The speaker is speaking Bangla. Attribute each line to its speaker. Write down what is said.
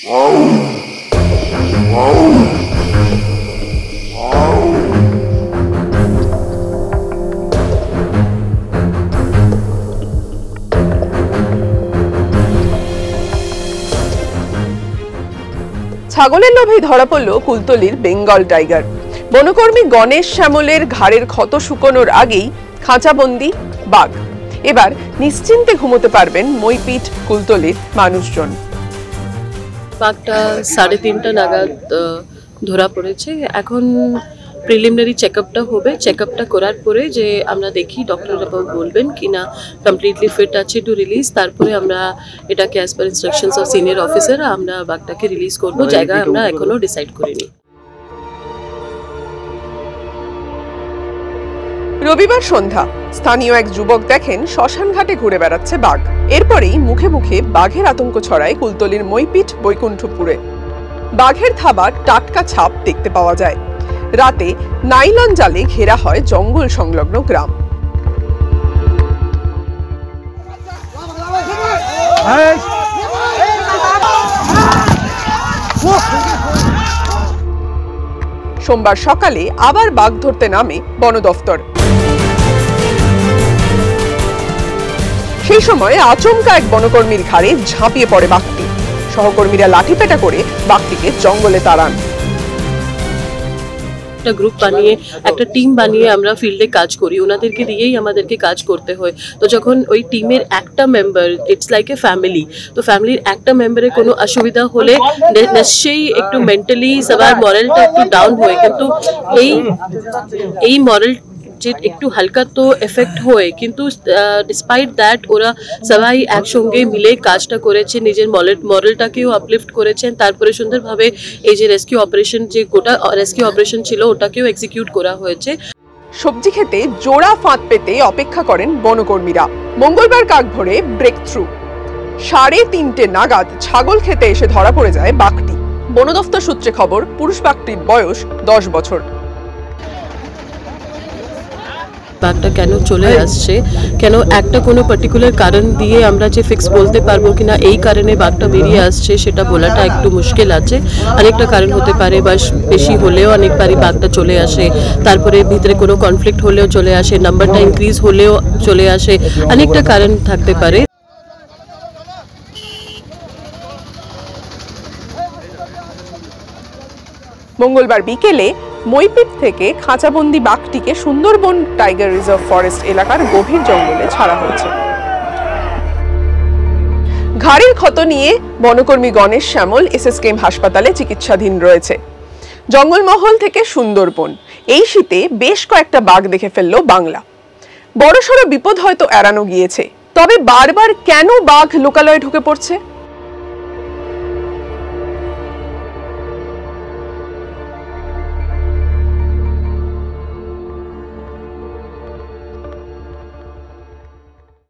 Speaker 1: ছাগলের লোভে ধরা পড়ল কুলতলির বেঙ্গল টাইগার। বনকর্মী গণেশ শ্যামলের ঘাড়ের ক্ষত শুকোনোর আগেই খাঁচাবন্দি বাঘ। এবার নিশ্চিন্তে ঘুমোতে পারবেন মইপিঠ কুলতলির মানুষজন।
Speaker 2: বাঘটা 3:30 নাগাদ ধরা পড়েছে। এখন প্রিলিমিনারি চেকআপটা হবে। চেকআপটা করার পরে যে আমরা দেখি ডক্টররা বলবেন কি না কমপ্লিটলি ফিট আছে টু রিলিজ, তারপরে আমরা এটাকে as per instructions of senior officer আমরা বাঘটাকে রিলিজ করব। জায়গা আমরা এখনো ডিসাইড করিনি।
Speaker 1: রবিবার সন্ধ্যা স্থানীয় এক যুবক দেখেন শ্মশান ঘাটে ঘুরে বেড়াচ্ছে বাঘ। এরপরেই মুখে মুখে বাঘের আতঙ্ক ছড়ায় কুলতলির মইপিঠ বৈকুণ্ঠপুরে। বাঘের থাবার টাটকা ছাপ দেখতে পাওয়া যায়। রাতে নাইলন জালে ঘেরা হয় জঙ্গল সংলগ্ন গ্রাম। সোমবার সকালে আবার বাঘ ধরতে নামে বন দফতর। সেই সময় আচমকা এক বনকর্মীর ঘাড়ে ঝাঁপিয়ে পড়ে বাঘটি। সহকর্মীরা লাঠিপেটা করে বাঘটিকে জঙ্গলে তাড়ান।
Speaker 2: একটা গ্রুপ বানিয়ে একটা টিম বানিয়ে আমরা ফিল্ডে কাজ করি, ওনাদেরকে দিয়েই আমাদেরকে কাজ করতে হয়। তো যখন ওই টিমের একটা member, it's like a family, তো ফ্যামিলির একটা মেম্বারের কোনো অসুবিধা হলে নিশ্চয়ই একটু মেন্টালি সবার মরালটা একটু ডাউন হয়, কিন্তু এই মরাল যে একটু হালকা তো এফেক্ট হয়, কিন্তু ডিসপাইট দ্যাট ওরা সবাই একসঙ্গে মিলে কাজটা করেছে, নিজের মরালটাকেও আপলিফট করেছেন। তারপরে সুন্দরভাবে এই যে রেস্কিউ অপারেশন, যে গোটা রেস্কিউ অপারেশন ছিল ওটাকেও এক্সিকিউট করা হয়েছে।
Speaker 1: সবজি খেতে জোড়া ফাঁদ পেতে অপেক্ষা করেন বনকর্মীরা। মঙ্গলবার কাক ভোরে ব্রেক থ্রু। 3:30 নাগাদ ছাগল খেতে এসে ধরা পড়ে যায় বাঘটি। বন দফতর সূত্রে খবর, পুরুষ বাঘটির বয়স 10 বছর।
Speaker 2: বাঘটা কেন চলে আসছে, কেন একটা কোনো পার্টিকুলার কারণ দিয়ে আমরা যে ফিক্স বলতে পারবো কিনা এই কারণে বাঘটা বেরিয়ে আসছে সেটা বলাটা একটু মুশকিল আছে। অনেকটা কারণ হতে পারে, বা বেশি হলেও অনেকবারই বাঘটা চলে আসে, তারপরে ভিতরে কোনো কনফ্লিক্ট হলেও চলে আসে, নাম্বারটা ইনক্রিজ হলেও চলে আসে, অনেকটা কারণ থাকতে পারে।
Speaker 1: মঙ্গলবার বিকেলে মইপিঠ থেকে খাঁচাবন্দি বাঘটিকে সুন্দরবন টাইগার রিজার্ভ ফরেস্ট এলাকার গভীর জঙ্গলে ছাড়া হয়েছে। ঘাড়ের ক্ষত নিয়ে বনকর্মী গণেশ শ্যামল এসএসকেএম হাসপাতালে চিকিৎসাধীন রয়েছে। জঙ্গলমহল থেকে সুন্দরবন, এই শীতে বেশ কয়েকটা বাঘ দেখে ফেলল বাংলা। বড়সড় বিপদ হয়তো এড়ানো গিয়েছে, তবে বারবার কেন বাঘ লোকালয়ে ঢুকে পড়ছে?